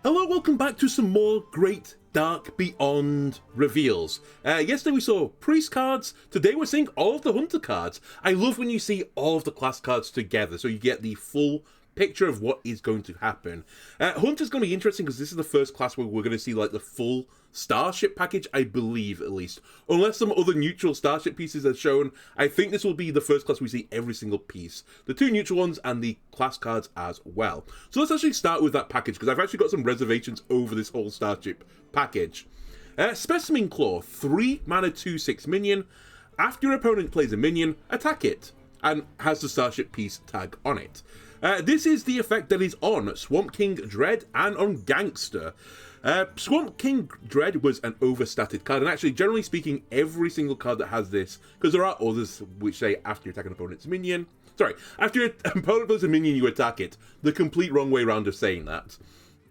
Hello, welcome back to some more Great Dark Beyond reveals. Yesterday we saw priest cards, today we're seeing all of the hunter cards. I love when you see all of the class cards together, so you get the full picture of what is going to happen. Hunter's going to be interesting because this is the first class where we're going to see like the full starship package, I believe at least. Unless some other neutral starship pieces are shown, I think this will be the first class we see every single piece. The two neutral ones and the class cards as well. So let's actually start with that package because I've actually got some reservations over this whole starship package. Specimen Claw, 3 mana 2/6 minion. After your opponent plays a minion, attack it, and has the starship piece tag on it. This is the effect that is on Swamp King Dread and on Gangster. Swamp King Dread was an overstated card, and actually, generally speaking, every single card that has this, because there are others which say after you attack an opponent's minion, after your opponent plays a minion, you attack it. The complete wrong way around of saying that.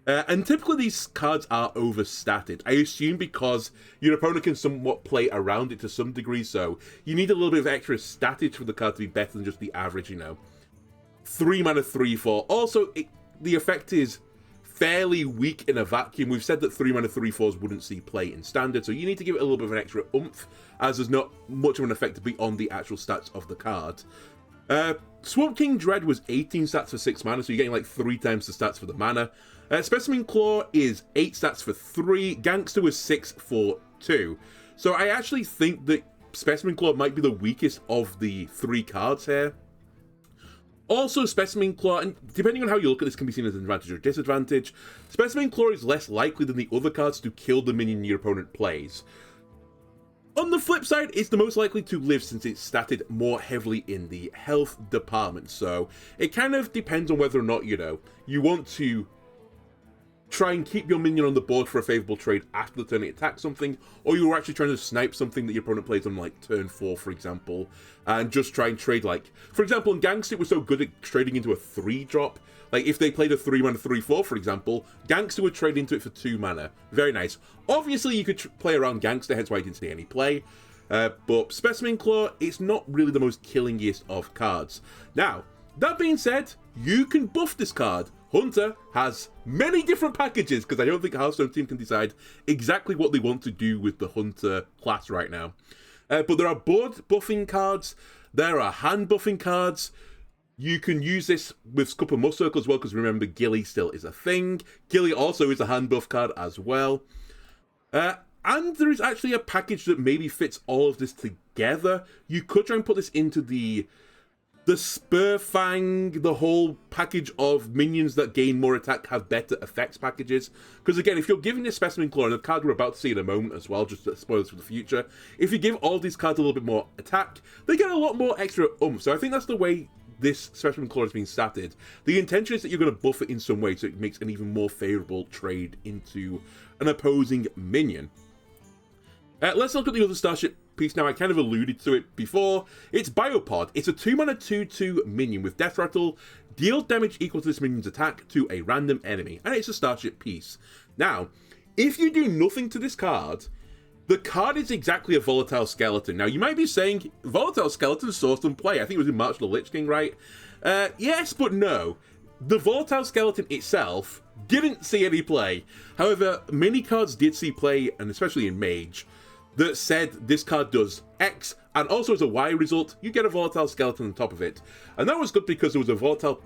And typically these cards are overstated. I assume because your opponent can somewhat play around it to some degree, so you need a little bit of extra statage for the card to be better than just the average, 3 mana 3/4. Also, the effect is fairly weak in a vacuum. We've said that 3 mana 3/4s wouldn't see play in standard, so you need to give it a little bit of an extra oomph, as there's not much of an effect beyond the actual stats of the card. Swamp King Dread was 18 stats for 6 mana, so you're getting like 3 times the stats for the mana. Specimen Claw is 8 stats for 3. Gangster was 6 for 2. So I actually think that Specimen Claw might be the weakest of the 3 cards here. Also, Specimen Claw, and depending on how you look at this, can be seen as an advantage or disadvantage. Specimen Claw is less likely than the other cards to kill the minion your opponent plays. On the flip side, it's the most likely to live since it's statted more heavily in the health department. So it kind of depends on whether or not, you want to try and keep your minion on the board for a favorable trade after the turn it attacks something, or you're actually trying to snipe something that your opponent plays on like turn 4, for example, and just try and trade for example, in Gangster it was so good at trading into a 3-drop. Like if they played a 3 mana 3/4, for example, Gangster would trade into it for 2 mana. Very nice. Obviously you could play around Gangster, hence why I didn't see any play. But Specimen Claw, it's not really the most killingest of cards. Now, that being said, you can buff this card. Hunter has many different packages, because I don't think Hearthstone team can decide exactly what they want to do with the Hunter class right now. But there are board buffing cards, there are hand buffing cards. You can use this with Scup and Must Circle as well, because remember, Gilly still is a thing. Gilly also is a hand buff card as well. And there is actually a package that maybe fits all of this together. You could try and put this into the Spurfang, the whole package of minions that gain more attack have better effects packages. Because again, if you're giving this Specimen Claw, and the card we're about to see in a moment as well, just spoilers for the future, if you give all these cards a little bit more attack, they get a lot more extra oomph. So I think that's the way this Specimen Claw has been statted. The intention is that you're going to buff it in some way so it makes an even more favourable trade into an opposing minion. Let's look at the other starship piece now. I kind of alluded to it before. It's Biopod. It's a 2 mana 2/2 minion with Death Rattle. Deal damage equal to this minion's attack to a random enemy. And it's a starship piece. Now, if you do nothing to this card, the card is exactly a Volatile Skeleton. Now, you might be saying, Volatile Skeleton saw some play. I think it was in March of the Lich King, right? Yes, but no. The Volatile Skeleton itself didn't see any play. However, many cards did see play, and especially in Mage, that said this card does X, and also as a Y result, you get a Volatile Skeleton on top of it. And that was good because there was a Volatile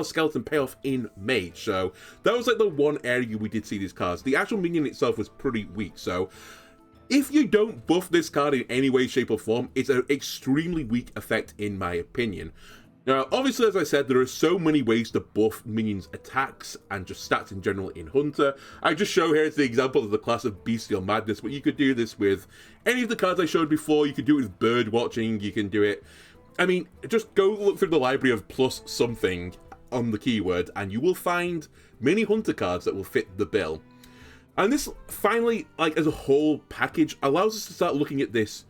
Skeleton payoff in Mage, so that was like the one area we did see these cards. The actual minion itself was pretty weak, so if you don't buff this card in any way, shape, or form, it's an extremely weak effect in my opinion. Now, obviously, as I said, there are so many ways to buff minions' attacks and just stats in general in Hunter. I just show here as the example of the class of Bestial Madness, but you could do this with any of the cards I showed before. You could do it with Bird Watching, you can do it. I mean, just go look through the library of plus something on the keyword, and you will find many Hunter cards that will fit the bill. And this, finally, like as a whole package, allows us to start looking at this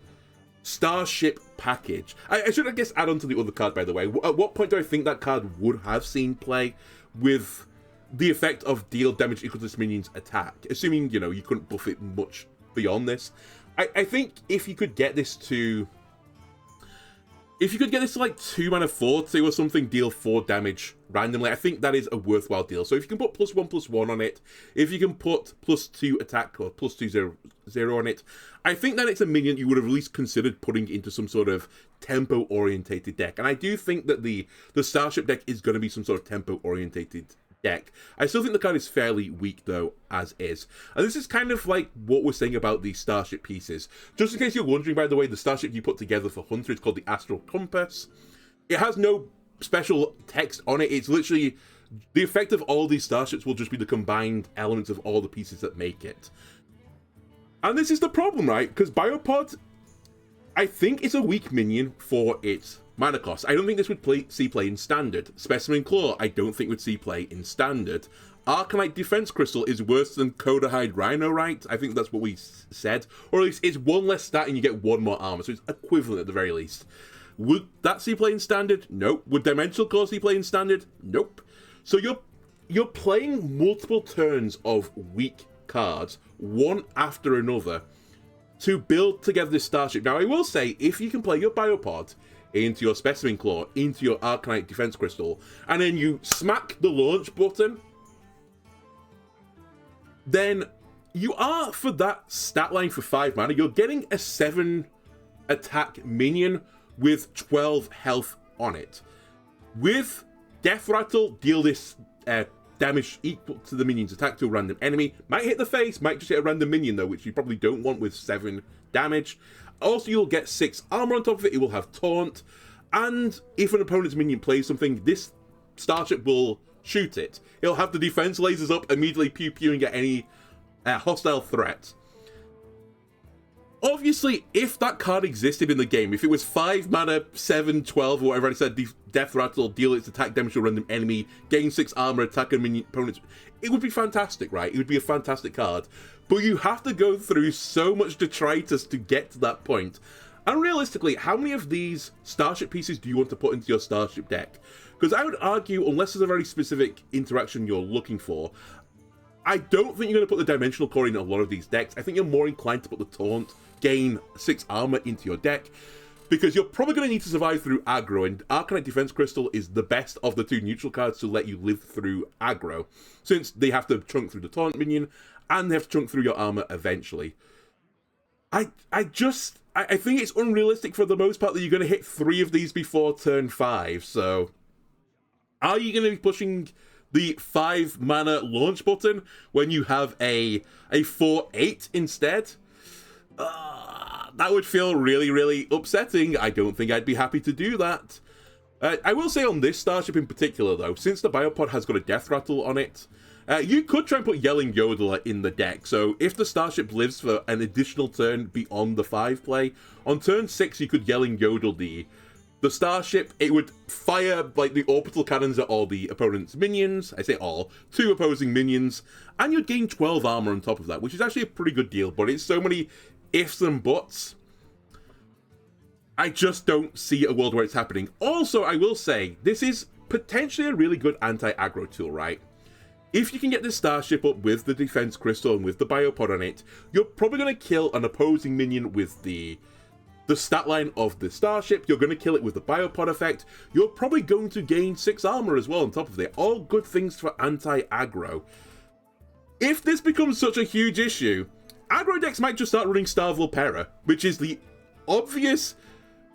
Starship package. I should, I guess, add on to the other card, by the way. At what point do I think that card would have seen play with the effect of deal damage equal to this minion's attack? Assuming, you couldn't buff it much beyond this. I think if you could get this to like 2 mana 4/2 or something, deal 4 damage randomly, I think that is a worthwhile deal. So if you can put +1/+1 on it, if you can put +2 attack or +2/0 on it, I think that it's a minion you would have at least considered putting into some sort of tempo-orientated deck. And I do think that the Starship deck is going to be some sort of tempo-orientated deck. I still think the card is fairly weak, though, as is. And this is kind of like what we're saying about the Starship pieces. Just in case you're wondering, by the way, the Starship you put together for Hunter is called the Astral Compass. It has no special text on it. It's literally the effect of all these Starships will just be the combined elements of all the pieces that make it. And this is the problem, right? Because Biopod, I think, is a weak minion for its mana cost. I don't think this would see play in Standard. Specimen Claw, I don't think would see play in Standard. Arcanite Defense Crystal is worse than Kodahide Rhino, right? I think that's what we said. Or at least it's one less stat and you get one more armor, so it's equivalent at the very least. Would that see play in Standard? Nope. Would Dimensional Claw see play in Standard? Nope. So you're playing multiple turns of weak cards, one after another, to build together this Starship. Now, I will say, if you can play your Biopod into your Specimen Claw, into your Arcanite Defense Crystal, and then you smack the launch button, then you are, for that stat line for 5 mana, you're getting a 7 attack minion with 12 health on it. With Death Rattle, deal this damage equal to the minion's attack to a random enemy. Might hit the face, might just hit a random minion though, which you probably don't want with 7 damage. Also, you'll get 6 armor on top of it, it will have Taunt, and if an opponent's minion plays something, this Starship will shoot it. It'll have the defense lasers up, immediately pew-pewing at any hostile threat. Obviously, if that card existed in the game, if it was 5 mana, 7, 12, or whatever I said, Death Rattle, deal its attack damage to a random enemy, gain 6 armor, attack a minion opponents, it would be fantastic, right? It would be a fantastic card. But you have to go through so much detritus to get to that point. And realistically, how many of these Starship pieces do you want to put into your Starship deck? Because I would argue, unless there's a very specific interaction you're looking for, I don't think you're going to put the Dimensional Core in a lot of these decks. I think you're more inclined to put the Taunt, gain 6 armor into your deck, because you're probably going to need to survive through aggro, and Arcanite Defense Crystal is the best of the 2 neutral cards to let you live through aggro, since they have to chunk through the Taunt minion, and they have to chunk through your armor eventually. I think it's unrealistic for the most part that you're going to hit 3 of these before turn 5, so are you going to be pushing the 5 mana launch button when you have a 4/8 instead? That would feel really, really upsetting. I don't think I'd be happy to do that. I will say on this Starship in particular, though, since the Biopod has got a Death Rattle on it, you could try and put Yelling Yodeler in the deck. So if the Starship lives for an additional turn beyond the 5 play, on turn 6 you could Yelling Yodel the Starship. It would fire like the orbital cannons at all the opponent's minions. I say all, 2 opposing minions, and you'd gain 12 armor on top of that, which is actually a pretty good deal, but it's so many ifs and buts. I just don't see a world where it's happening. Also, I will say, this is potentially a really good anti-aggro tool, right? If you can get this Starship up with the Defense Crystal and with the Biopod on it, you're probably going to kill an opposing minion with the stat line of the Starship. You're going to kill it with the Biopod effect. You're probably going to gain 6 armor as well on top of it. All good things for anti-aggro. If this becomes such a huge issue, aggro decks might just start running Star Volpera, which is the obvious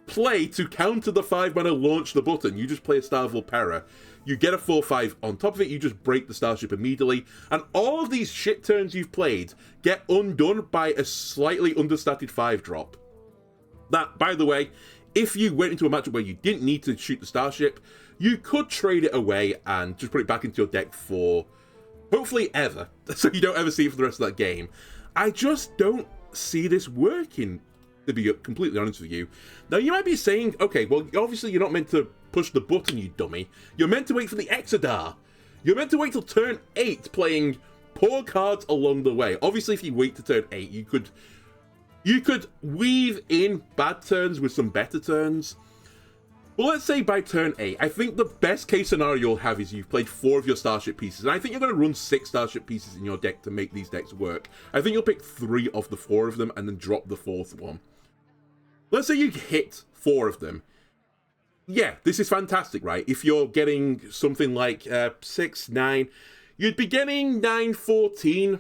play to counter the 5 mana launch the button. You just play a Star Volpera, you get a 4/5 on top of it, you just break the Starship immediately, and all of these shit turns you've played get undone by a slightly understated 5-drop. That, by the way, if you went into a matchup where you didn't need to shoot the Starship, you could trade it away and just put it back into your deck for hopefully ever, so you don't ever see it for the rest of that game. I just don't see this working, to be completely honest with you. Now, you might be saying, okay, well, obviously you're not meant to push the button, you dummy. You're meant to wait for the Exodar. You're meant to wait till turn 8, playing poor cards along the way. Obviously, if you wait to turn 8, you could weave in bad turns with some better turns. Well, let's say by turn 8, I think the best case scenario you'll have is you've played 4 of your Starship pieces, and I think you're going to run 6 Starship pieces in your deck to make these decks work. I think you'll pick 3 of the 4 of them and then drop the 4th one. Let's say you hit 4 of them. yeah, this is fantastic, right? If you're getting something like 6, 9, you'd be getting 9, 14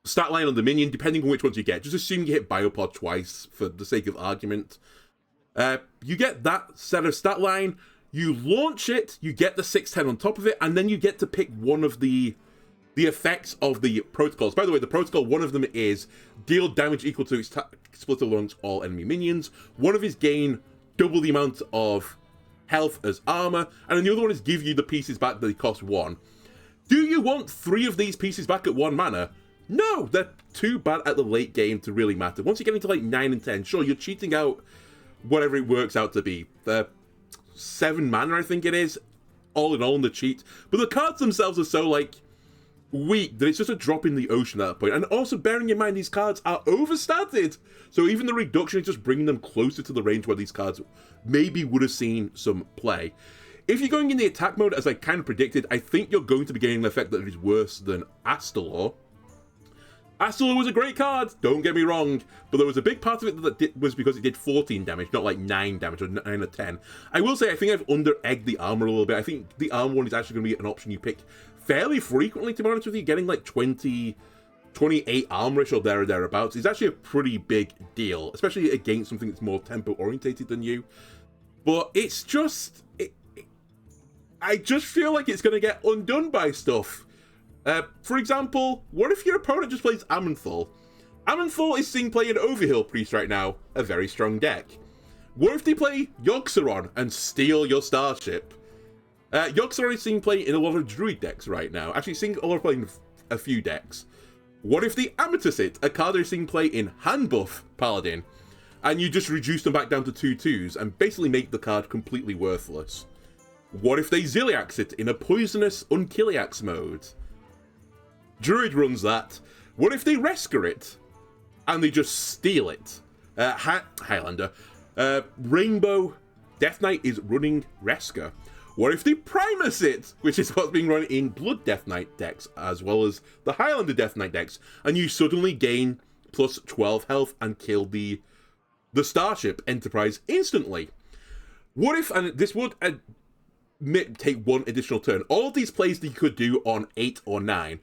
stat line on the minion, depending on which ones you get. Just assume you hit Biopod twice for the sake of argument. You get that set of stat line, you launch it, you get the 610 on top of it, and then you get to pick one of the effects of the protocols. By the way, the protocol, one of them is deal damage equal to its split amongst all enemy minions. One of is gain double the amount of health as armor, and then the other one is give you the pieces back that they cost 1. Do you want 3 of these pieces back at 1 mana? No, they're too bad at the late game to really matter. Once you get into like 9 and 10, sure, you're cheating out whatever it works out to be. 7 mana, I think it is, all in all in the cheat. But the cards themselves are so like weak that it's just a drop in the ocean at that point. And also bearing in mind these cards are overstated, so even the reduction is just bringing them closer to the range where these cards maybe would have seen some play. If you're going in the attack mode, as I kind of predicted, I think you're going to be getting an effect that is worse than Astalor. Astalor was a great card, don't get me wrong, but there was a big part of it that was because it did 14 damage, not like 9 damage or 9 or 10. I will say I think I've under-egged the armor a little bit. I think the armor one is actually going to be an option you pick fairly frequently, to be honest with you. Getting like 28 armorish or there or thereabouts is actually a pretty big deal, especially against something that's more tempo-orientated than you. But it's just... I just feel like it's going to get undone by stuff. For example, what if your opponent just plays Aman'Thul? Aman'Thul is seeing play an Overhill Priest right now, a very strong deck. What if they play Yogg-Saron and steal your Starship? Yogg-Saron is seeing play in a lot of Druid decks right now, actually seeing a lot of play in a few decks. What if they Amatus it, a card they're seeing play in Handbuff Paladin, and you just reduce them back down to 2/2s and basically make the card completely worthless? What if they Ziliax it in a poisonous Unkiliax mode? Druid runs that. What if they Resker it and they just steal it? Highlander. Rainbow Death Knight is running Resker. What if they Primus it, which is what's being run in Blood Death Knight decks as well as the Highlander Death Knight decks, and you suddenly gain plus 12 health and kill the Starship Enterprise instantly? What if, and this would take 1 additional turn, all of these plays that you could do on 8 or 9,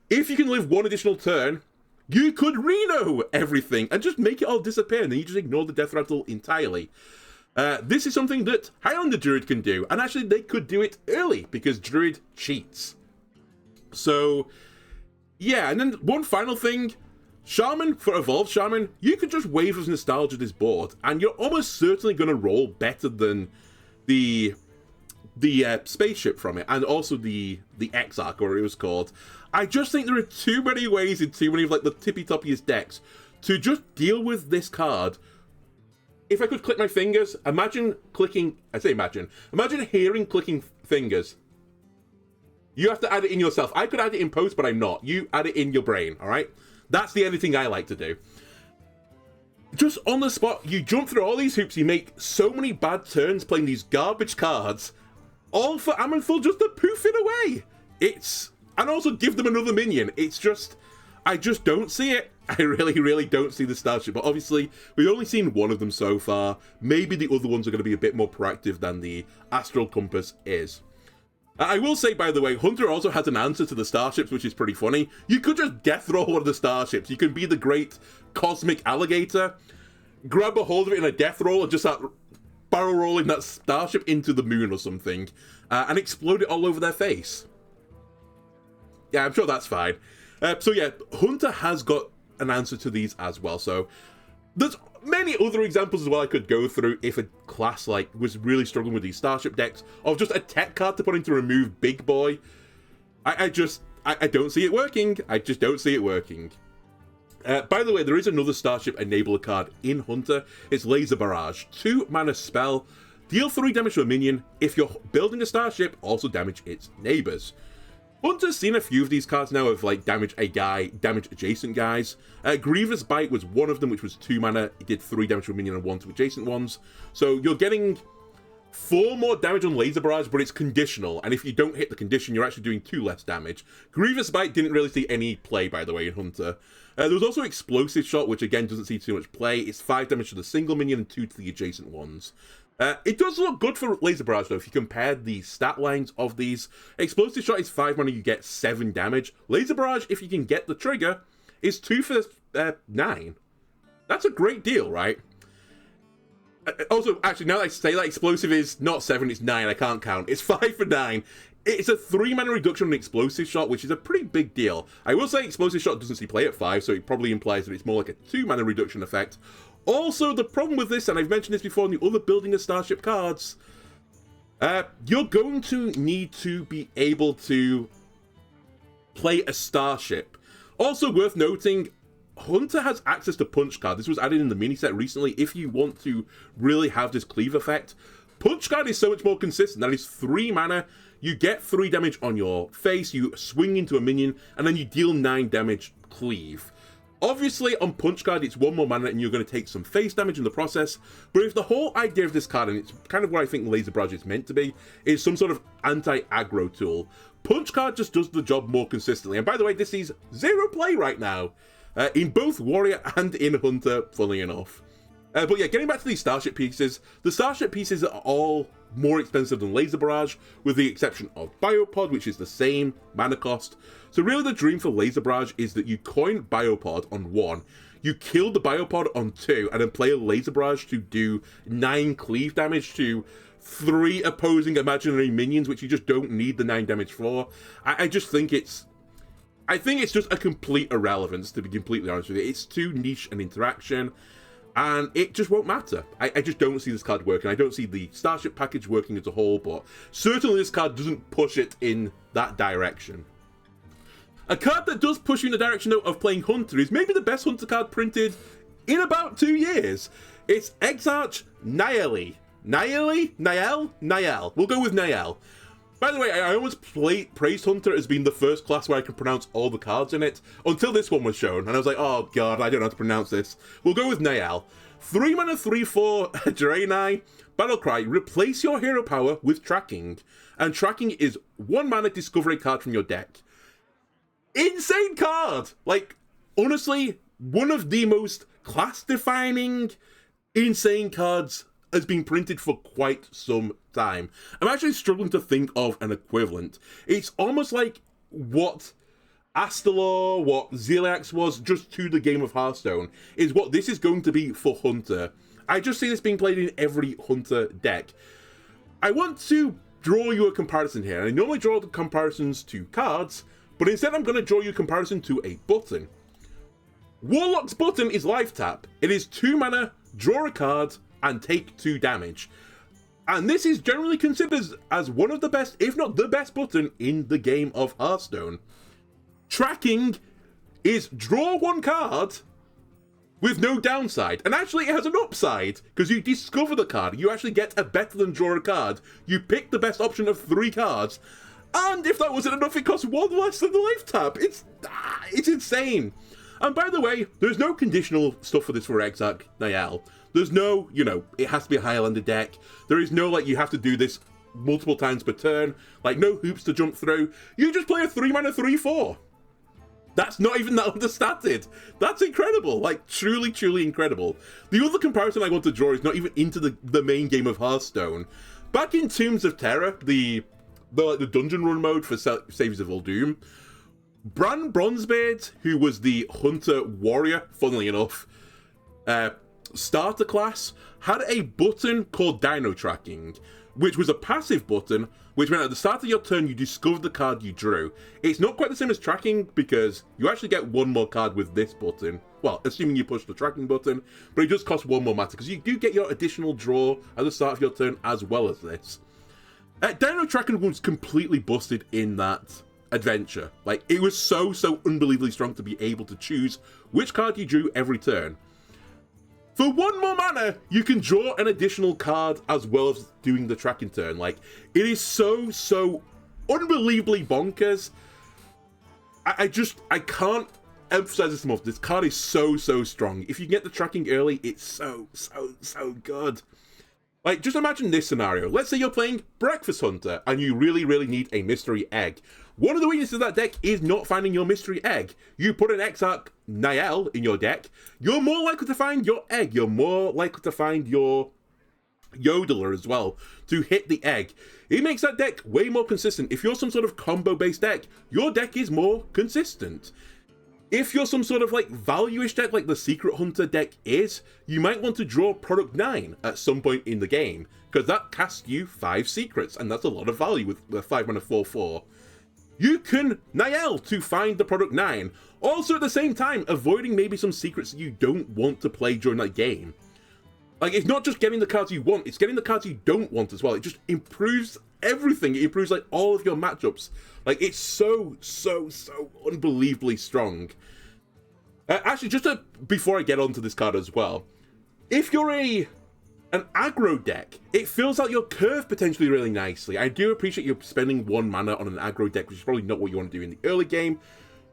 if you can live 1 additional turn, you could Reno everything and just make it all disappear, and then you just ignore the Death Rattle entirely. This is something that Highlander Druid can do, and actually they could do it early, because Druid cheats. So, yeah, and then one final thing, Shaman, for Evolved Shaman, you could just wave as Nostalgia this board, and you're almost certainly going to roll better than the spaceship from it, and also the Exarch, or it was called. I just think there are too many ways in too many of like the tippy-toppiest decks to just deal with this card. If I could click my fingers, imagine hearing clicking fingers. You have to add it in yourself. I could add it in post, but I'm not. You add it in your brain, alright? That's the editing I like to do. Just on the spot, you jump through all these hoops, you make so many bad turns playing these garbage cards, all for Aman'Thul just to poof it away. And also give them another minion. It's just, I just don't see it. I really, really don't see the Starship. But obviously, we've only seen one of them so far. Maybe the other ones are going to be a bit more proactive than the Astral Compass is. I will say, by the way, Hunter also has an answer to the Starships, which is pretty funny. You could just death roll one of the Starships. You can be the great cosmic alligator, grab a hold of it in a death roll, and just start barrel rolling that Starship into the moon or something, and explode it all over their face. Yeah, I'm sure that's fine. So yeah, Hunter has got an answer to these as well. So there's many other examples as well I could go through if a class like was really struggling with these Starship decks, of just a tech card to put in to remove Big Boy. I don't see it working. I just don't see it working. By the way, there is another Starship Enabler card in Hunter. It's Laser Barrage. 2 mana spell. Deal 3 damage to a minion. If you're building a Starship, also damage its neighbors. Hunter's seen a few of these cards now of like damage a guy, damage adjacent guys. Grievous Bite was one of them, which was 2 mana. It did 3 damage to a minion and 1 to adjacent ones. So you're getting 4 more damage on Laser Barrage, but it's conditional. And if you don't hit the condition, you're actually doing 2 less damage. Grievous Bite didn't really see any play, by the way, in Hunter. There was also Explosive Shot, which again doesn't see too much play. It's 5 damage to the single minion and 2 to the adjacent ones. It does look good for Laser Barrage, though, if you compare the stat lines of these. Explosive Shot is 5 mana, you get 7 damage. Laser Barrage, if you can get the trigger, is 2 for 9. That's a great deal, right? Also, actually, now that I say that, Explosive is not 7, it's 9, I can't count. It's 5 for 9. It's a 3 mana reduction on Explosive Shot, which is a pretty big deal. I will say Explosive Shot doesn't see play at 5, so it probably implies that it's more like a 2 mana reduction effect. Also, the problem with this, and I've mentioned this before in the other Building a Starship cards, you're going to need to be able to play a starship. Also worth noting, Hunter has access to Punch Card. This was added in the mini set recently. If you want to really have this cleave effect, Punch Card is so much more consistent. That is 3 mana. You get 3 damage on your face, you swing into a minion, and then you deal 9 damage cleave. Obviously, on Punch Card, it's 1 more mana and you're going to take some face damage in the process, but if the whole idea of this card, and it's kind of what I think Laser Barrage is meant to be, is some sort of anti-aggro tool, Punch Card just does the job more consistently. And by the way, this is 0 play right now, in both Warrior and in Hunter, funnily enough. But yeah, getting back to these Starship pieces, the Starship pieces are all more expensive than Laser Barrage, with the exception of Biopod, which is the same mana cost. So really the dream for Laser Barrage is that you coin Biopod on 1, you kill the Biopod on 2, and then play a Laser Barrage to do 9 cleave damage to 3 opposing imaginary minions, which you just don't need the 9 damage for. I just think it's... I think it's just a complete irrelevance, to be completely honest with you. It's too niche an interaction, and it just won't matter. I just don't see this card working. I don't see the Starship package working as a whole, but certainly this card doesn't push it in that direction. A card that does push you in the direction, though, of playing Hunter is maybe the best Hunter card printed in about 2 years. It's Exarch Nayeli. Nayel? We'll go with Nayel. By the way, I always praised Hunter as being the first class where I can pronounce all the cards in it, until this one was shown, and I was like, oh god, I don't know how to pronounce this. We'll go with Nayel. 3 mana, 3/4, Draenei, Battlecry, replace your hero power with Tracking, and Tracking is 1 mana, discover a card from your deck. Insane card! Like, honestly, one of the most class-defining, insane cards has been printed for quite some time. I'm actually struggling to think of an equivalent. It's almost like what Astalor, what Zeliax was just to the game of Hearthstone, is what this is going to be for Hunter. I just see this being played in every Hunter deck. I want to draw you a comparison here. I normally draw the comparisons to cards, but instead I'm going to draw you a comparison to a button. Warlock's button is Life Tap. It is 2 mana, draw a card, and take 2 damage. And this is generally considered as one of the best, if not the best button in the game of Hearthstone. Tracking is draw 1 card with no downside. And actually it has an upside, because you discover the card. You actually get a better than draw a card. You pick the best option of 3 cards. And if that wasn't enough, it costs 1 less than the Life Tap. It's insane. And by the way, there's no conditional stuff for this for Exarch Nayel. There's no, it has to be a Highlander deck. There is no, you have to do this multiple times per turn. No hoops to jump through. You just play a 3 mana 3/4. That's not even that understated. That's incredible. Truly, truly incredible. The other comparison I want to draw is not even into the main game of Hearthstone. Back in Tombs of Terror, the dungeon run mode for Saviors of Uldum, Bran Bronzebeard, who was the Hunter Warrior, funnily enough, starter class, had a button called Dino Tracking, which was a passive button, which meant at the start of your turn you discovered the card you drew. It's not quite the same as Tracking, because you actually get 1 more card with this button. Well, assuming you push the Tracking button, but it does cost 1 more mana, because you do get your additional draw at the start of your turn as well as this. Dino Tracking was completely busted in that adventure. It was so unbelievably strong to be able to choose which card you drew every turn. For 1 more mana, you can draw an additional card as well as doing the tracking turn. It is so unbelievably bonkers. I can't emphasize this enough. This card is so strong. If you get the tracking early, it's so good. Just imagine this scenario. Let's say you're playing Breakfast Hunter and you really need a mystery egg. One of the weaknesses of that deck is not finding your mystery egg. You put an Exarch Nayel in your deck, you're more likely to find your egg. You're more likely to find your Yodeler as well to hit the egg. It makes that deck way more consistent. If you're some sort of combo-based deck, your deck is more consistent. If you're some sort of like value-ish deck like the Secret Hunter deck is, you might want to draw Product 9 at some point in the game, because that casts you 5 secrets, and that's a lot of value with the 5-mana 4/4. You can Nael to find the Product 9, also at the same time avoiding maybe some secrets that you don't want to play during that game. Like, it's not just getting the cards you want, it's getting the cards you don't want as well. It just improves everything. It improves, like, all of your matchups. Like, it's so unbelievably strong. Actually, before I get onto this card as well, if you're an aggro deck, it fills out your curve potentially really nicely. I do appreciate you spending 1 mana on an aggro deck, which is probably not what you want to do in the early game.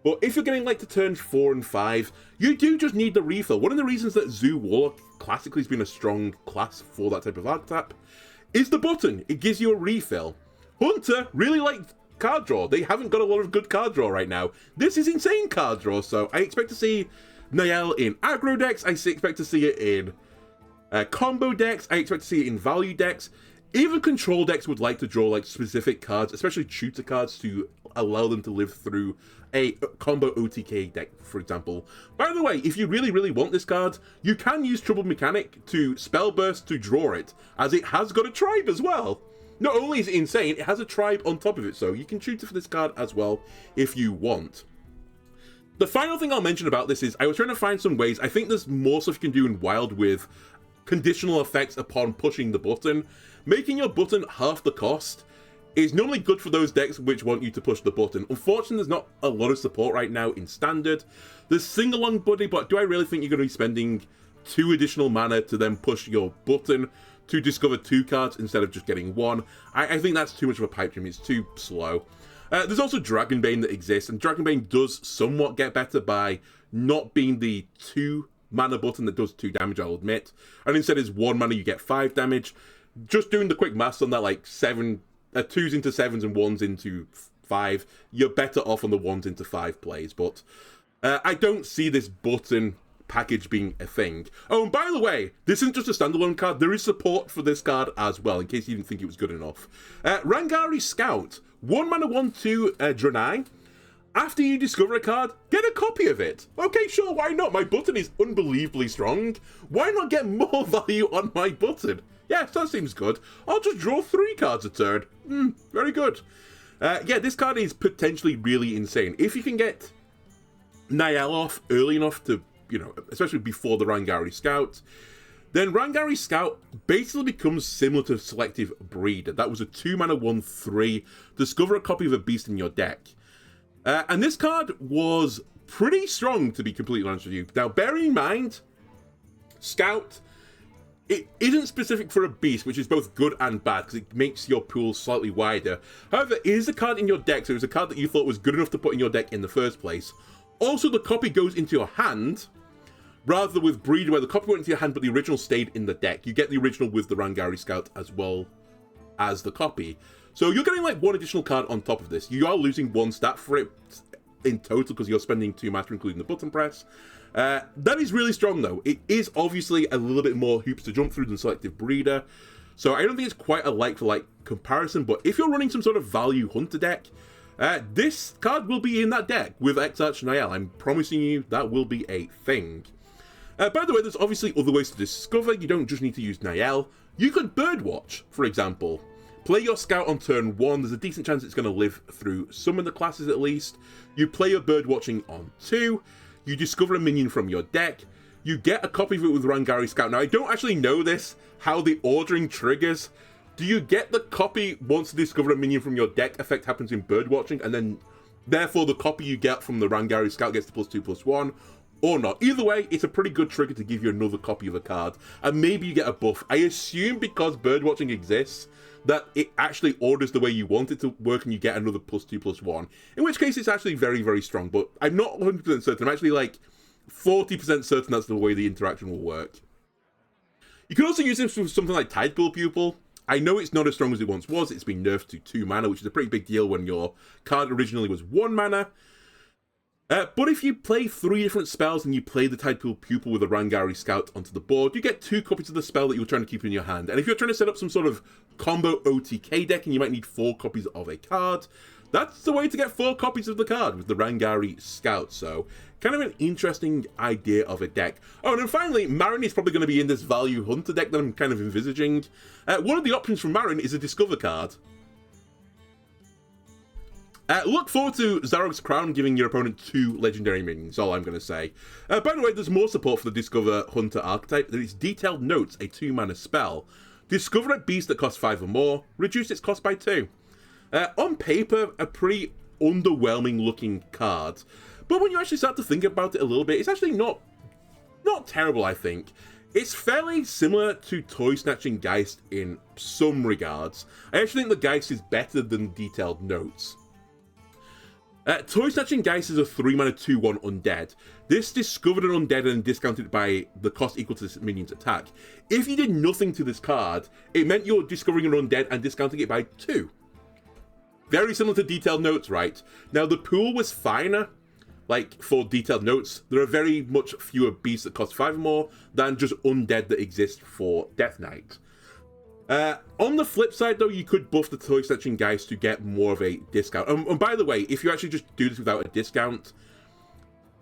But if you're getting like to turns 4 and 5, you do just need the refill. One of the reasons that Zoo Warlock classically has been a strong class for that type of archetype is the button. It gives you a refill. Hunter really liked card draw. They haven't got a lot of good card draw right now. This is insane card draw, so I expect to see Nael in aggro decks. I expect to see it in combo decks. I expect to see it in value decks. Even control decks would like to draw like specific cards, especially tutor cards, to allow them to live through a combo OTK deck, for example. By the way, if you really want this card, you can use Troubled Mechanic to Spell Burst to draw it, as it has got a tribe as well. Not only is it insane, it has a tribe on top of it, so you can tutor for this card as well if you want. The final thing I'll mention about this is I was trying to find some ways. I think there's more stuff you can do in Wild with conditional effects upon pushing the button. Making your button half the cost is normally good for those decks which want you to push the button. Unfortunately, there's not a lot of support right now in Standard. There's Sing-Along Buddy, but do I really think you're going to be spending 2 additional mana to then push your button to discover 2 cards instead of just getting 1? I think that's too much of a pipe dream. It's too slow. There's also Dragonbane that exists, and Dragonbane does somewhat get better by not being the 2 mana button that does 2 damage, I'll admit. And instead is 1 mana, you get 5 damage. Just doing the quick maths on that, like 2s into 7s and 1s into 5, you're better off on the 1s into 5 plays. But I don't see this button package being a thing. Oh, and by the way, this isn't just a standalone card. There is support for this card as well, in case you didn't think it was good enough. Rangari Scout, 1 mana 1/2 Draenei. After you discover a card, get a copy of it. Okay, sure, why not? My button is unbelievably strong. Why not get more value on my button? Yes, that seems good. I'll just draw 3 cards a turn. Very good. Yeah, this card is potentially really insane. If you can get Nael off early enough to, you know, especially before the Rangari Scout, then Rangari Scout basically becomes similar to Selective Breeder. That was a 2 mana 1/3. Discover a copy of a beast in your deck. And this card was pretty strong, to be completely honest with you. Now, bearing in mind, Scout, it isn't specific for a beast, which is both good and bad, because it makes your pool slightly wider. However, it is a card in your deck, so it was a card that you thought was good enough to put in your deck in the first place. Also, the copy goes into your hand, rather than with Breeder, where the copy went into your hand, but the original stayed in the deck. You get the original with the Rangari Scout as well as the copy. So you're getting like 1 additional card on top of this. You are losing 1 stat for it in total, because you're spending 2 mana, including the button press. That is really strong, though. It is obviously a little bit more hoops to jump through than Selective Breeder, so I don't think it's quite a like-for-like comparison, but if you're running some sort of value Hunter deck, this card will be in that deck with Exarch Nael. I'm promising you that will be a thing. By the way, there's obviously other ways to discover. You don't just need to use Nael. You could Birdwatch, for example. Play your Scout on turn 1. There's a decent chance it's going to live through some of the classes at least. You play your Birdwatching on 2. You discover a minion from your deck. You get a copy of it with Rangari Scout. Now, I don't actually know this, how the ordering triggers. Do you get the copy once you discover a minion from your deck? Effect happens in Birdwatching, and then, therefore, the copy you get from the Rangari Scout gets the +2/+1, or not. Either way, it's a pretty good trigger to give you another copy of a card, and maybe you get a buff. I assume because Birdwatching exists, that it actually orders the way you want it to work and you get another +2/+1. In which case, it's actually very strong, but I'm not 100% certain. I'm actually like 40% certain that's the way the interaction will work. You can also use this with something like Tidepool Pupil. I know it's not as strong as it once was. It's been nerfed to 2 mana, which is a pretty big deal when your card originally was 1 mana. But if you play 3 different spells and you play the Tide Pool Pupil with a Rangari Scout onto the board, you get 2 copies of the spell that you're trying to keep in your hand. And if you're trying to set up some sort of combo OTK deck and you might need 4 copies of a card, that's the way to get 4 copies of the card with the Rangari Scout. So, kind of an interesting idea of a deck. Oh, and then finally, Marin is probably going to be in this Value Hunter deck that I'm kind of envisaging. One of the options from Marin is a Discover card. Look forward to Zarog's Crown giving your opponent 2 legendary minions, all I'm going to say. By the way, there's more support for the Discover Hunter archetype. There is Detailed Notes, a 2-mana spell. Discover a beast that costs 5 or more, reduce its cost by 2. On paper, a pretty underwhelming looking card. But when you actually start to think about it a little bit, it's actually not terrible, I think. It's fairly similar to Toy Snatching Geist in some regards. I actually think the Geist is better than Detailed Notes. Toy Snatching Geist is a 3-mana 2/1 undead. This discovered an undead and discounted by the cost equal to this minion's attack. If you did nothing to this card, it meant you're discovering an undead and discounting it by 2. Very similar to Detailed Notes, right? Now, the pool was finer, like, for Detailed Notes. There are very much fewer beasts that cost 5 or more than just undead that exist for Death Knight. On the flip side, though, you could buff the Toy Snatching Geist to get more of a discount. And by the way, if you actually just do this without a discount,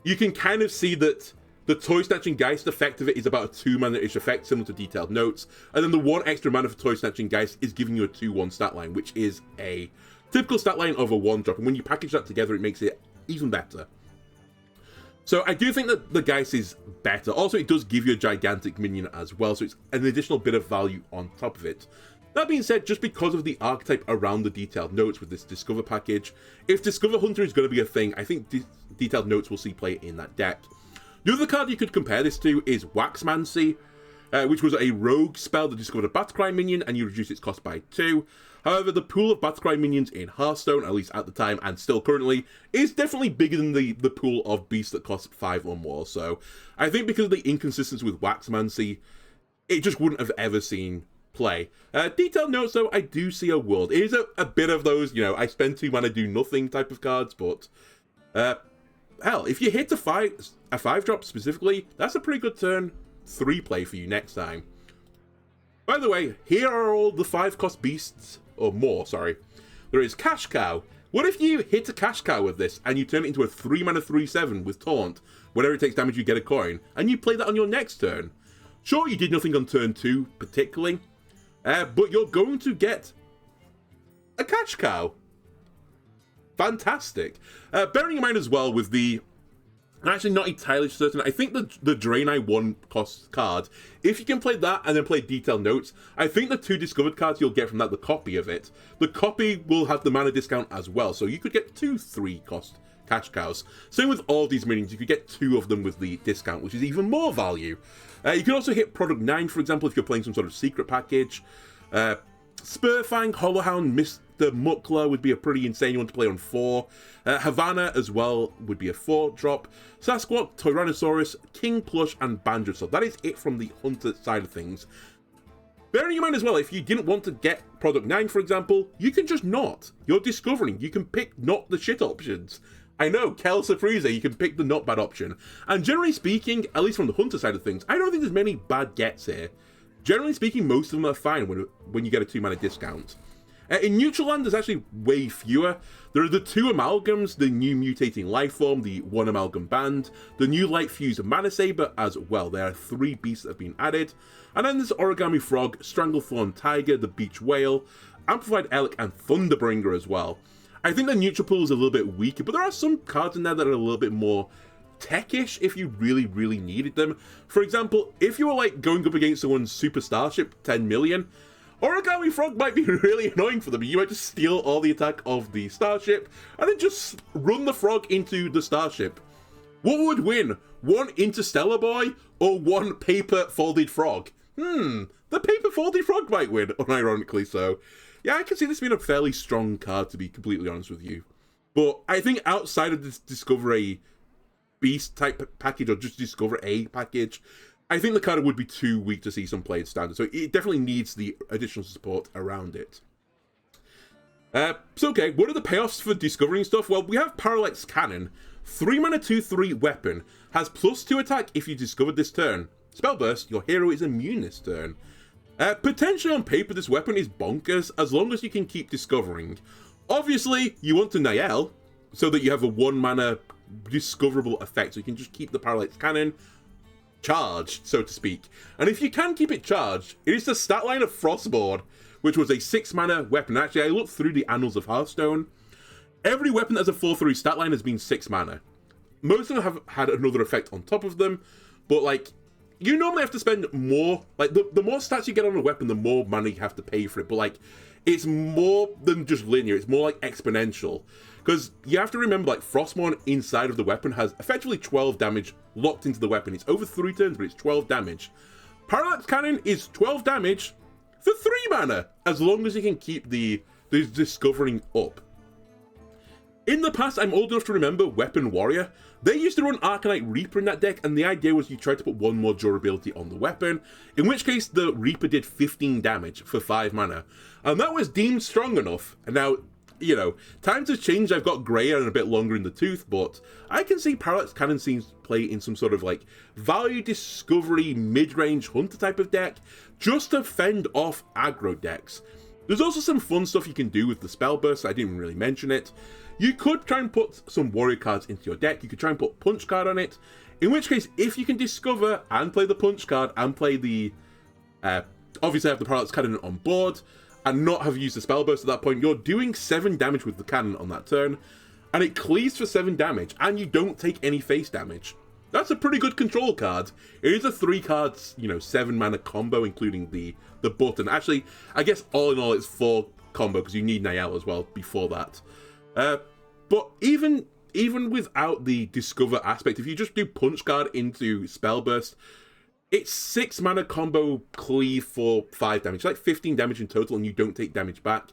you can kind of see that the Toy Snatching Geist effect of it is about a 2-mana-ish effect, similar to Detailed Notes. And then the 1 extra mana for Toy Snatching Geist is giving you a 2/1 stat line, which is a typical stat line of a 1-drop. And when you package that together, it makes it even better. So I do think that the Geist is better. Also, it does give you a gigantic minion as well, so it's an additional bit of value on top of it. That being said, just because of the archetype around the Detailed Notes with this Discover package, if Discover Hunter is going to be a thing, I think Detailed Notes will see play in that deck. The other card you could compare this to is Waxmancy, which was a rogue spell that discovered a Batcry minion and you reduce its cost by 2. However, the pool of Batcry minions in Hearthstone, at least at the time and still currently, is definitely bigger than the pool of beasts that cost 5 or more. So I think because of the inconsistency with Waxmancy, it just wouldn't have ever seen play. Detailed Notes, though, I do see a world. It is a bit of those, I spend 2 mana, do nothing type of cards, but hell, if you hit a 5-drop specifically, that's a pretty good turn 3 play for you next time. By the way, here are all the 5-cost beasts, or more, sorry. There is Cash Cow. What if you hit a Cash Cow with this, and you turn it into a 3-mana 3/7 with Taunt? Whenever it takes damage, you get a coin, and you play that on your next turn. Sure, you did nothing on turn 2, particularly, but you're going to get a Cash Cow. Fantastic. Bearing in mind as well with the... I'm actually not entirely certain. I think the Draenei 1-cost card, if you can play that and then play Detailed Notes, I think the 2 discovered cards you'll get from that, the copy of it, the copy will have the mana discount as well, so you could get 2 3-cost Cash Cows. Same with all these minions, you could get 2 of them with the discount, which is even more value. You can also hit Product 9, for example, if you're playing some sort of secret package. Spurfang, Hollowhound, Mr. Muckler would be a pretty insane one to play on 4. Havana as well would be a 4-drop. Sasquatch, Tyrannosaurus, King Plush, and Banjo. So that is it from the Hunter side of things. Bearing in mind as well, if you didn't want to get Product 9, for example, you can just not. You're discovering. You can pick not the shit options. I know, Kel Surprise, you can pick the not bad option. And generally speaking, at least from the Hunter side of things, I don't think there's many bad gets here. Generally speaking, most of them are fine when you get a 2-mana discount. In Neutral Land, there's actually way fewer. There are the 2 amalgams, the new mutating life form, the 1 amalgam band, the new light fused mana saber as well. There are 3 beasts that have been added. And then there's Origami Frog, Stranglethorn Tiger, the Beach Whale, Amplified Elk, and Thunderbringer as well. I think the neutral pool is a little bit weaker, but there are some cards in there that are a little bit more techish if you really, really needed them. For example, if you were like going up against someone's Super Starship 10 million, Origami Frog might be really annoying for them. You might just steal all the attack of the Starship and then just run the frog into the Starship. What would win? 1 Interstellar Boy or 1 Paper Folded Frog? The Paper Folded Frog might win, unironically so. Yeah, I can see this being a fairly strong card, to be completely honest with you. But I think outside of this Discover a Beast type package, or just Discover a package, I think the card would be too weak to see some played standard, so it definitely needs the additional support around it. So okay, what are the payoffs for discovering stuff? Well, we have Parallax Cannon. 3 mana 2/3 weapon. Has +2 attack if you discovered this turn. Spell burst, your hero is immune this turn. Potentially on paper this weapon is bonkers as long as you can keep discovering. Obviously, you want to Nael so that you have a 1 mana discoverable effect, so you can just keep the Parallax Cannon charged, so to speak. And if you can keep it charged, it is the stat line of Frostboard, which was a 6 mana weapon. Actually, I looked through the annals of Hearthstone. Every weapon that has a 4/3 stat line has been 6 mana. Most of them have had another effect on top of them, but like, you normally have to spend more, like the more stats you get on a weapon, the more money you have to pay for it, but like, it's more than just linear, it's more like exponential. Because you have to remember, like, Frostmourne inside of the weapon has effectively 12 damage locked into the weapon. It's over 3 turns, but it's 12 damage. Parallax Cannon is 12 damage for 3 mana, as long as you can keep the discovering up. In the past, I'm old enough to remember Weapon Warrior. They used to run Arcanite Reaper in that deck, and the idea was you tried to put 1 more durability on the weapon, in which case the Reaper did 15 damage for 5 mana. And that was deemed strong enough. And now, you know, times have changed, I've got greyer and a bit longer in the tooth, but I can see Parallax Cannon seems play in some sort of like value discovery mid-range hunter type of deck, just to fend off aggro decks. There's also some fun stuff you can do with the spell burst, I didn't really mention it. You could try and put some warrior cards into your deck, you could try and put punch card on it, in which case if you can discover and play the punch card and play the, obviously have the Parallax Cannon on board, and not have used the spell burst at that point, you're doing 7 damage with the cannon on that turn, and it cleaves for 7 damage, and you don't take any face damage. That's a pretty good control card. It is a 3 cards, you know, 7 mana combo, including the button. Actually, I guess all in all it's 4 combo, because you need Nael as well before that. But even without the discover aspect, if you just do punch card into spell burst, it's 6 mana combo cleave for 5 damage, like 15 damage in total, and you don't take damage back.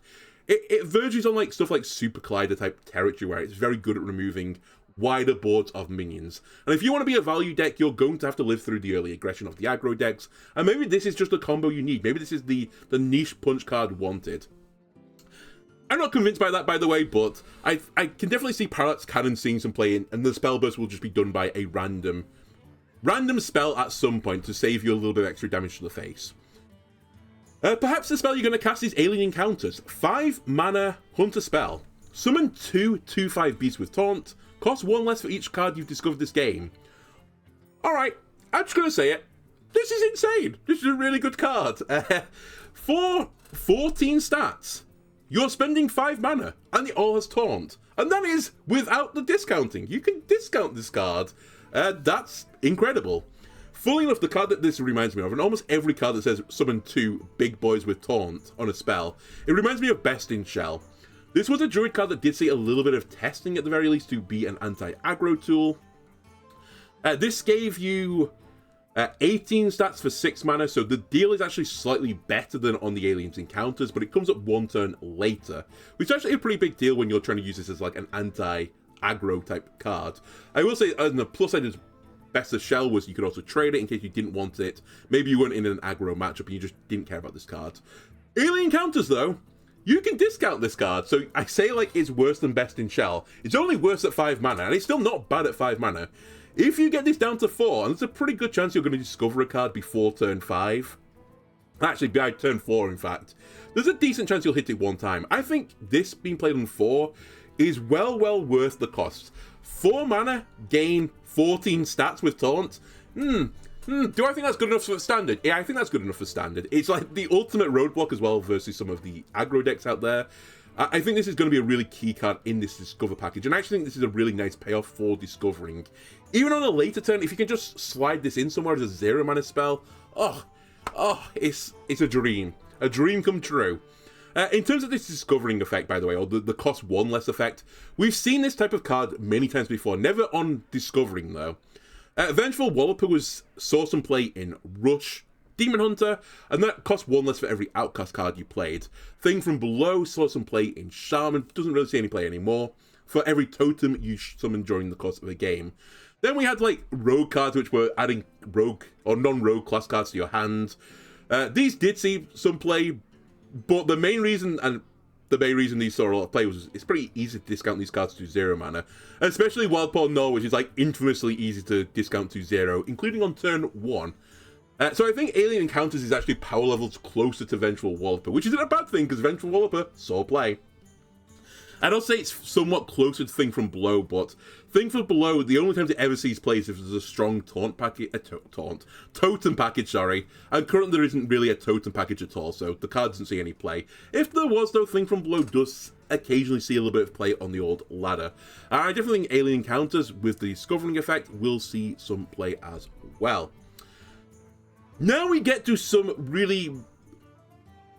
It verges on like stuff like Super Collider type territory, where it's very good at removing wider boards of minions. And if you want to be a value deck, you're going to have to live through the early aggression of the aggro decks, and maybe this is just the combo you need. Maybe this is the niche punch card wanted. I'm not convinced by that, by the way, but I can definitely see Parallax Cannon seeing some play in, and the spell burst will just be done by a random spell at some point to save you a little bit of extra damage to the face. Perhaps the spell you're going to cast is Alien Encounters. 5 mana hunter spell. Summon 2 2/5 beasts with taunt. Cost 1 less for each card you've discovered this game. Alright, I'm just going to say it. This is insane. This is a really good card. For 14 stats, you're spending 5 mana, and it all has taunt. And that is without the discounting. You can discount this card. That's incredible. Fully enough, the card that this reminds me of, and almost every card that says summon 2 big boys with taunt on a spell, it reminds me of Best in Shell. This was a druid card that did see a little bit of testing at the very least to be an anti-aggro tool. This gave you 18 stats for 6 mana, so the deal is actually slightly better than on the Aliens Encounters, but it comes up 1 turn later, which is actually a pretty big deal when you're trying to use this as like an anti-aggro type card. I will say, on the plus side is Best of Shell was you could also trade it in case you didn't want it. Maybe you weren't in an aggro matchup and you just didn't care about this card. Alien Encounters, though, you can discount this card, so I say like it's worse than Best in Shell. It's only worse at 5 mana, and it's still not bad at 5 mana. If you get this down to 4, and there's a pretty good chance you're going to discover a card before turn 5, actually by turn 4 in fact, there's a decent chance you'll hit it 1 time. I think this being played on 4 is well worth the cost. 4 mana, gain 14 stats with taunt. Do I think that's good enough for standard? Yeah, I think that's good enough for standard. It's like the ultimate roadblock as well versus some of the aggro decks out there. I think this is going to be a really key card in this Discover package, and I actually think this is a really nice payoff for discovering. Even on a later turn, if you can just slide this in somewhere as a 0 mana spell, it's a dream. A dream come true. In terms of this discovering effect, by the way, or the cost 1 less effect, we've seen this type of card many times before, never on discovering though. Vengeful Walloper saw some play in Rush, Demon Hunter, and that cost 1 less for every Outcast card you played. Thing from Below saw some play in Shaman, doesn't really see any play anymore, for every totem you summon during the course of a game. Then we had like rogue cards which were adding rogue or non-rogue class cards to your hand. These did see some play, but the main reason, and the main reason these saw a lot of play was it's pretty easy to discount these cards to 0 mana, especially Wild Paw Null, which is like infamously easy to discount to 0, including on turn 1. So I think Alien Encounters is actually power levels closer to Vengeful Walloper, which isn't a bad thing because Vengeful Walloper saw play. I'd also say it's somewhat closer to Thing from Below, but Thing from Below, the only times it ever sees play is if there's a strong totem package, sorry, and currently there isn't really a totem package at all, so the card doesn't see any play. If there was, though, Thing from Below does occasionally see a little bit of play on the old ladder. I definitely think Alien Encounters, with the Discovering effect, will see some play as well. Now we get to some really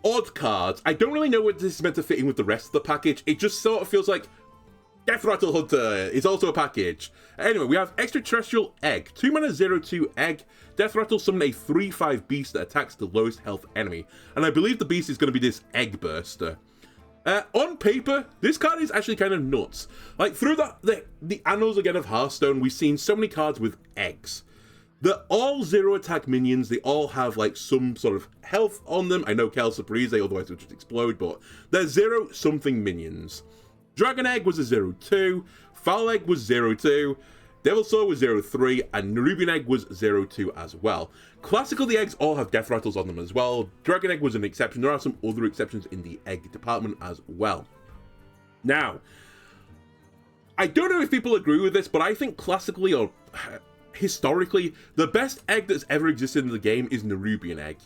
odd cards. I don't really know what this is meant to fit in with the rest of the package. It just sort of feels like Death Rattle Hunter is also a package. Anyway, we have Extraterrestrial Egg. 2 mana 0/2 Egg. Death Rattle summon a 3/5 beast that attacks the lowest health enemy. And I believe the beast is going to be this Egg Burster. On paper, this card is actually kind of nuts. Like, through the annals again of Hearthstone, we've seen so many cards with eggs. They're all 0 attack minions. They all have like some sort of health on them. I know Cal Surprise, otherwise it would just explode, but they're 0 something minions. Dragon Egg was a 0/2, Foul Egg was 0/2, Devil Saw was 0/3, and Nerubian Egg was 0/2 as well. Classical, the eggs all have Death Rattles on them as well. Dragon Egg was an exception. There are some other exceptions in the egg department as well. Now, I don't know if people agree with this, but I think classically or historically, the best egg that's ever existed in the game is Nerubian Egg.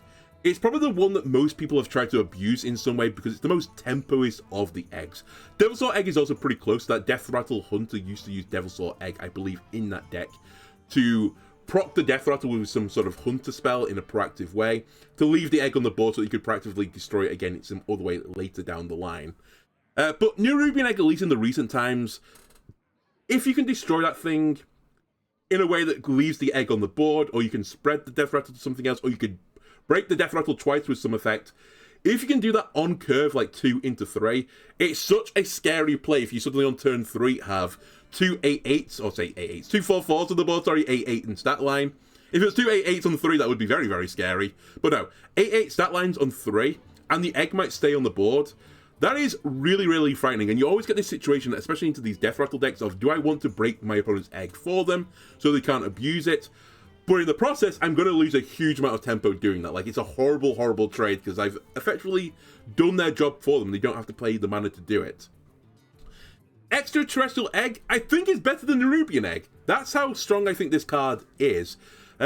It's probably the one that most people have tried to abuse in some way because it's the most tempoist of the eggs. Devil Saw Egg is also pretty close to that. Death Rattle Hunter used to use Devil Saw Egg, I believe, in that deck to proc the Death Rattle with some sort of Hunter spell in a proactive way, to leave the egg on the board so that you could practically destroy it again some other way later down the line. But Nerubian Egg, at least in the recent times, if you can destroy that thing in a way that leaves the egg on the board, or you can spread the Death Rattle to something else, or you could break the Death Rattle twice with some effect. If you can do that on curve, like 2 into 3, it's such a scary play if you suddenly on turn 3 have 2 8/8s, or say 8/8s, 2 4/4s on the board, sorry, 8/8 in stat line. If it was 2 8/8s on 3, that would be very, very scary. But no, 8/8 stat lines on 3, and the egg might stay on the board. That is really, really frightening, and you always get this situation, especially into these Death Rattle decks, of do I want to break my opponent's egg for them so they can't abuse it? But in the process, I'm going to lose a huge amount of tempo doing that. Like, it's a horrible, horrible trade because I've effectively done their job for them. They don't have to play the mana to do it. Extraterrestrial Egg, I think, is better than Nerubian Egg. That's how strong I think this card is.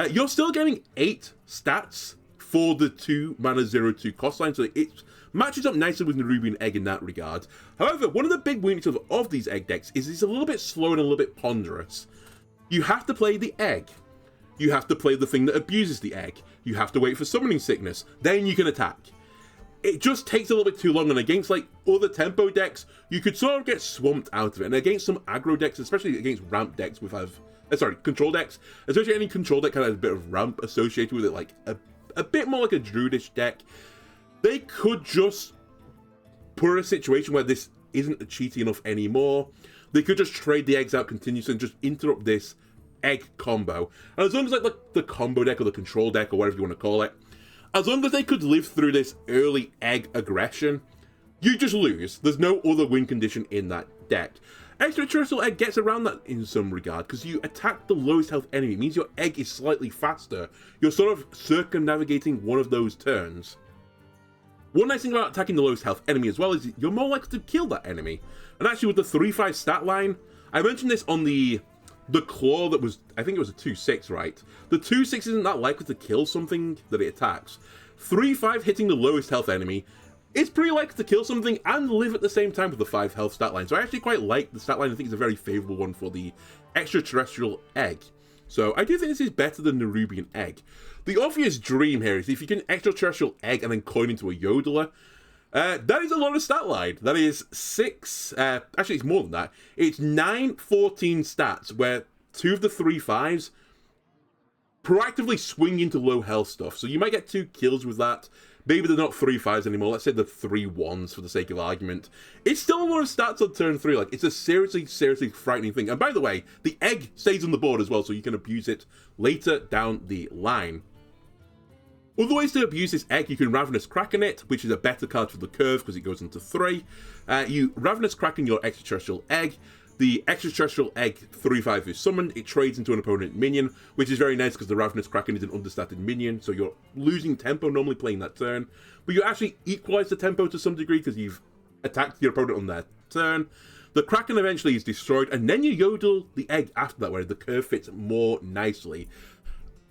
You're still getting 8 stats for the 2 mana 0/2 cost line, so it matches up nicely with Nerubian Egg in that regard. However, one of the big weaknesses of these egg decks is it's a little bit slow and a little bit ponderous. You have to play the egg. You have to play the thing that abuses the egg. You have to wait for Summoning Sickness. Then you can attack. It just takes a little bit too long, and against like other tempo decks, you could sort of get swamped out of it. And against some aggro decks, especially against ramp decks control decks, especially any control deck kind of has a bit of ramp associated with it, like a bit more like a druidish deck, they could just put a situation where this isn't cheaty enough anymore. They could just trade the eggs out continuously and just interrupt this egg combo. And as long as like the combo deck or the control deck or whatever you want to call it, as long as they could live through this early egg aggression, you just lose. There's no other win condition in that deck. Extraterrestrial Egg gets around that in some regard because you attack the lowest health enemy. It means your egg is slightly faster. You're sort of circumnavigating one of those turns. One nice thing about attacking the lowest health enemy as well is you're more likely to kill that enemy. And actually with the 3/5 stat line, I mentioned this on the claw that was, I think it was a 2/6, right? The 2/6 isn't that likely to kill something that it attacks. 3/5 hitting the lowest health enemy is pretty likely to kill something and live at the same time with the 5 health stat line. So I actually quite like the stat line. I think it's a very favourable one for the Extraterrestrial Egg. So I do think this is better than Nerubian Egg. The obvious dream here is if you can Extraterrestrial Egg and then coin into a Yodeler, that is a lot of stat line. That is 6, actually it's more than that. It's 9, 14 stats where 2 of the 3/5s proactively swing into low health stuff. So you might get 2 kills with that. Maybe they're not 3/5s anymore. Let's say they're 3/1s for the sake of argument. It's still a lot of stats on turn 3. Like, it's a seriously, seriously frightening thing. And by the way, the egg stays on the board as well, so you can abuse it later down the line. Other ways to abuse this egg, you can Ravenous Kraken it, which is a better card for the curve because it goes into 3. You Ravenous Kraken your extraterrestrial egg. The extraterrestrial egg 3/5 is summoned, it trades into an opponent minion, which is very nice because the Ravenous Kraken is an understated minion, so you're losing tempo normally playing that turn, but you actually equalize the tempo to some degree because you've attacked your opponent on their turn. The Kraken eventually is destroyed, and then you Yodel the egg after that, where the curve fits more nicely.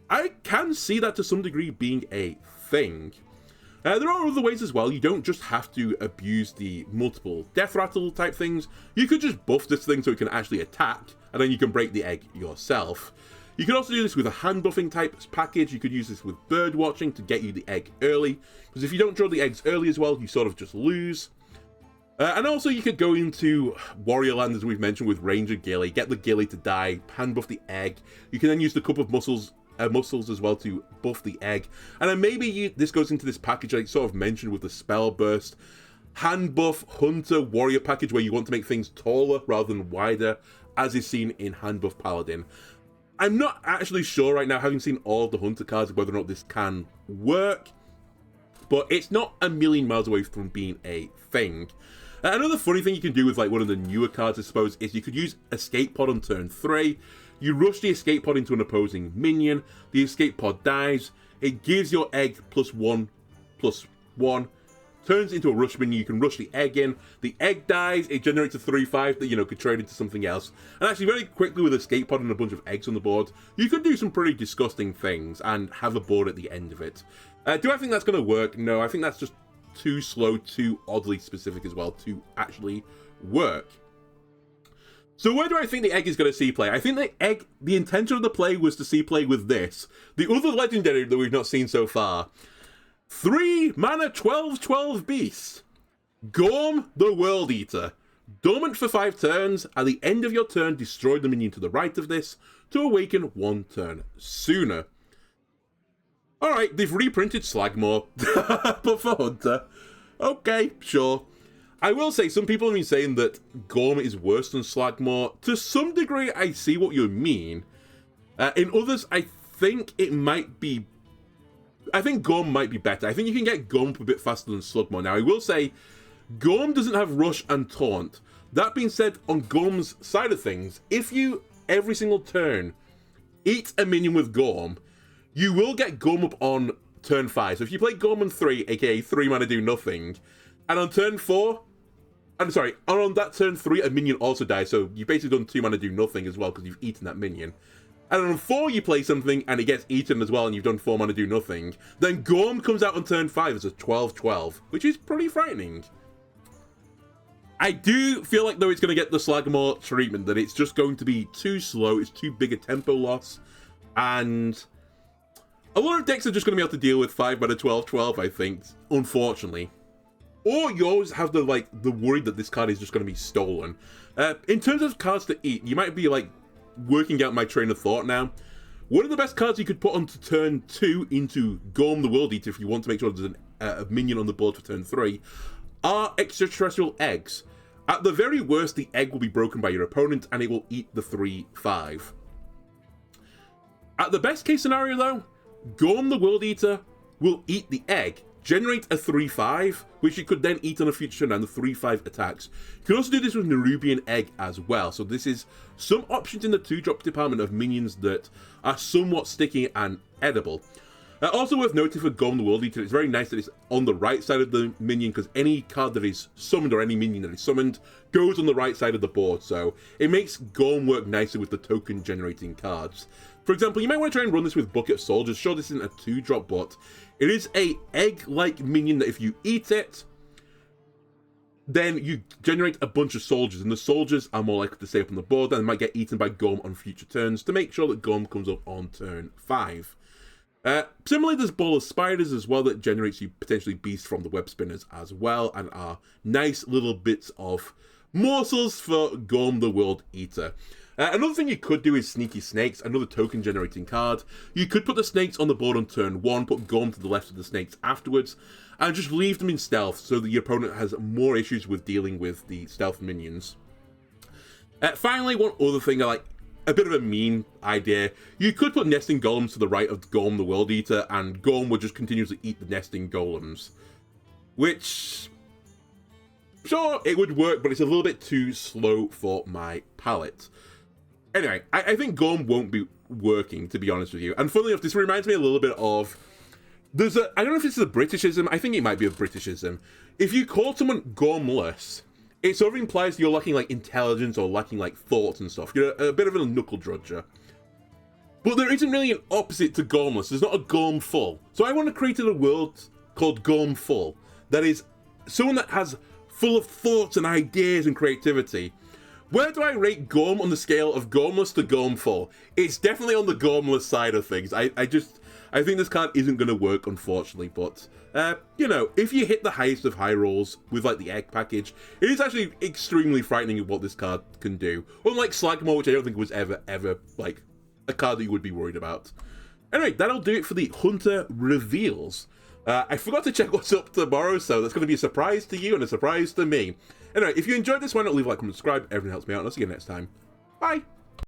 I can see that to some degree being a thing. There are other ways as well. You don't just have to abuse the multiple death rattle type things. You could just buff this thing so it can actually attack, and then you can break the egg yourself. You can also do this with a hand buffing type package. You could use this with bird watching to get you the egg early, because if you don't draw the eggs early as well, you sort of just lose. And also you could go into Warrior Land, as we've mentioned, with Ranger Gilly, get the Gilly to die, hand buff the egg. You can then use the Cup of Muscles as well to buff the egg. And then maybe this goes into this package I sort of mentioned with the Spell Burst. Hand buff Hunter Warrior package where you want to make things taller rather than wider, as is seen in Hand buff Paladin. I'm not actually sure right now, having seen all of the Hunter cards, whether or not this can work. But it's not a million miles away from being a thing. Another funny thing you can do with like one of the newer cards, I suppose, is you could use Escape Pod on turn 3. You rush the Escape Pod into an opposing minion. The Escape Pod dies. It gives your egg +1/+1. Turns into a rush minion. You can rush the egg in. The egg dies. It generates a 3/5 that, you know, could trade into something else. And actually, very quickly with Escape Pod and a bunch of eggs on the board, you could do some pretty disgusting things and have a board at the end of it. Do I think that's going to work? No, I think that's just too slow, too oddly specific as well to actually work. So where do I think the egg is going to see play? I think the intention of the play was to see play with this. The other legendary that we've not seen so far. 3 mana 12/12 beast. Gorm the World Eater. Dormant for 5 turns. At the end of your turn, destroy the minion to the right of this to awaken 1 turn sooner. Alright, they've reprinted Slagmore, but for Hunter. Okay, sure. I will say, some people have been saying that Gorm is worse than Slagmore. To some degree, I see what you mean. In others, I think it might be... I think Gorm might be better. I think you can get Gorm up a bit faster than Slugmore. Now, I will say, Gorm doesn't have Rush and Taunt. That being said, on Gorm's side of things, if you, every single turn, eat a minion with Gorm, you will get Gorm up on turn 5. So if you play Gorm on 3, aka 3 mana do nothing, and on turn 4, I'm sorry, and on that turn 3, a minion also dies, so you've basically done 2 mana do nothing as well, because you've eaten that minion. And on 4, you play something, and it gets eaten as well, and you've done 4 mana do nothing. Then Gorm comes out on turn 5 as a 12/12, which is pretty frightening. I do feel like, though, it's going to get the Slagmore treatment, that it's just going to be too slow, it's too big a tempo loss, and a lot of decks are just going to be able to deal with 5 mana 12/12, I think, unfortunately. Or you always have the worry that this card is just going to be stolen. In terms of cards to eat, you might be like working out my train of thought now. One of the best cards you could put onto turn 2 into Gorm the World Eater, if you want to make sure there's a minion on the board for turn 3, are extraterrestrial eggs. At the very worst, the egg will be broken by your opponent and it will eat the 3/5. At the best case scenario though, Gorm the World Eater will eat the egg, generate a 3/5, which you could then eat on a future turn, and the 3/5 attacks. You can also do this with Nerubian Egg as well, so this is some options in the 2-drop department of minions that are somewhat sticky and edible. Also worth noting for Gorm the World Eater, it's very nice that it's on the right side of the minion, because any card that is summoned, or any minion that is summoned, goes on the right side of the board, so it makes Gorm work nicely with the token generating cards. For example, you might want to try and run this with Bucket of Soldiers. Sure, this isn't a 2-drop, but it is a egg-like minion that if you eat it, then you generate a bunch of soldiers, and the soldiers are more likely to stay up on the board, and might get eaten by Gorm on future turns to make sure that Gorm comes up on turn 5. Similarly, there's Ball of Spiders as well that generates you potentially beasts from the web spinners as well, and are nice little bits of morsels for Gorm the World Eater. Another thing you could do is Sneaky Snakes, another token generating card. You could put the snakes on the board on turn 1, put Gorm to the left of the snakes afterwards, and just leave them in stealth so that your opponent has more issues with dealing with the stealth minions. Finally, one other thing, a bit of a mean idea. You could put nesting golems to the right of Golem the World Eater, and Golem would just continuously eat the nesting golems. Which, sure, it would work, but it's a little bit too slow for my palate. Anyway, I think Golem won't be working, to be honest with you. And funnily enough, this reminds me a little bit of... I don't know if this is a Britishism, I think it might be a Britishism. If you call someone Gormless, it sort of implies you're lacking, like, intelligence or lacking, like, thoughts and stuff. You're a bit of a knuckle drudger. But there isn't really an opposite to Gormless. There's not a Gormful. So I want to create a world called Gormful. That is someone that has full of thoughts and ideas and creativity. Where do I rate Gorm on the scale of Gormless to Gormful? It's definitely on the Gormless side of things. I think this card isn't going to work, unfortunately, but, you know, if you hit the highest of high rolls with, like, the egg package, it is actually extremely frightening what this card can do. Unlike Slagmore, which I don't think was ever, like, a card that you would be worried about. Anyway, that'll do it for the Hunter reveals. I forgot to check what's up tomorrow, so that's going to be a surprise to you and a surprise to me. Anyway, if you enjoyed this, why not leave a like, comment, subscribe, everything helps me out, and I'll see you next time. Bye!